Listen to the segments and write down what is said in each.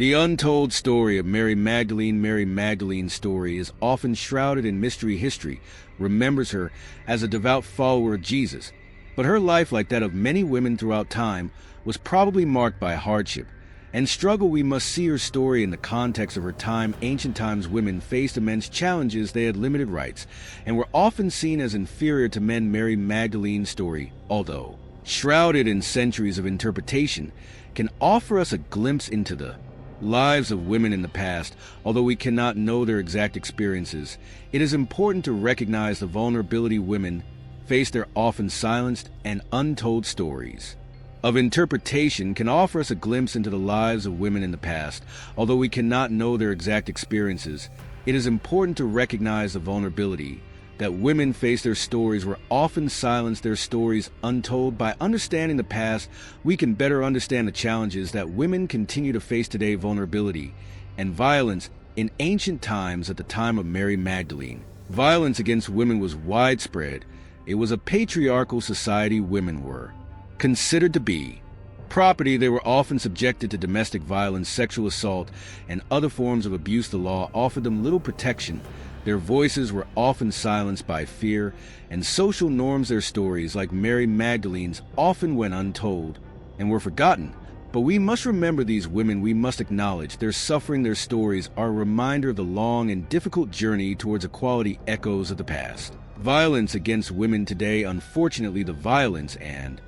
The untold story of Mary Magdalene. Mary Magdalene's story is often shrouded in mystery. History remembers her as a devout follower of Jesus, but her life, like that of many women throughout time, was probably marked by hardship and struggle. We must see her story in the context of her time. Ancient times, women faced immense challenges. They had limited rights and were often seen as inferior to men. Mary Magdalene's story, although shrouded in centuries of interpretation, can offer us a glimpse into the lives of women in the past. Although we cannot know their exact experiences, it is important to recognize the vulnerability women face. Their often silenced and untold stories of interpretation can offer us a glimpse into the lives of women in the past. Although we cannot know their exact experiences, it is important to recognize the vulnerability that women face. Their stories were often silenced, their stories untold. By understanding the past, we can better understand the challenges that women continue to face today. Vulnerability and violence in ancient times. At the time of Mary Magdalene, violence against women was widespread. It was a patriarchal society. Women were considered to be property. They were often subjected to domestic violence, sexual assault, and other forms of abuse. The law offered them little protection. Their voices were often silenced by fear and social norms. Their stories, like Mary Magdalene's, often went untold and were forgotten. But we must remember these women. We must acknowledge their suffering. Their stories are a reminder of the long and difficult journey towards equality. Echoes of the past. Violence against women today. Unfortunately, the violence and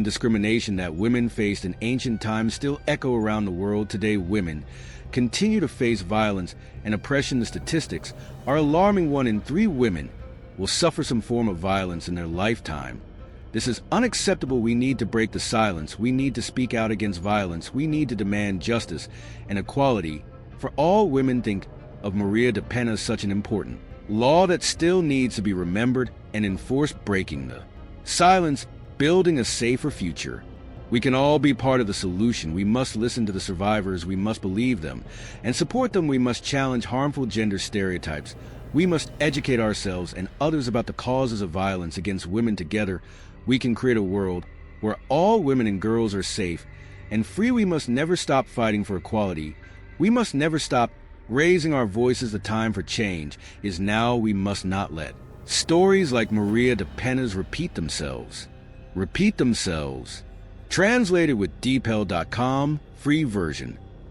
discrimination that women faced in ancient times still echo around the world today. Women continue to face violence and oppression. The statistics are alarming. 1 in 3 women will suffer some form of violence in their lifetime. This is unacceptable. We need to break the silence. We need to speak out against violence. We need to demand justice and equality for all women. Think of Maria de Pena, such an important law that still needs to be remembered and enforced. Breaking the silence, building a safer future. We can all be part of the solution. We must listen to the survivors. We must believe them and support them. We must challenge harmful gender stereotypes. We must educate ourselves and others about the causes of violence against women. Together, we can create a world where all women and girls are safe and free. We must never stop fighting for equality. We must never stop raising our voices. The time for change is now. We must not let stories like Maria de Pena's repeat themselves. Translated with dpel.com, free version.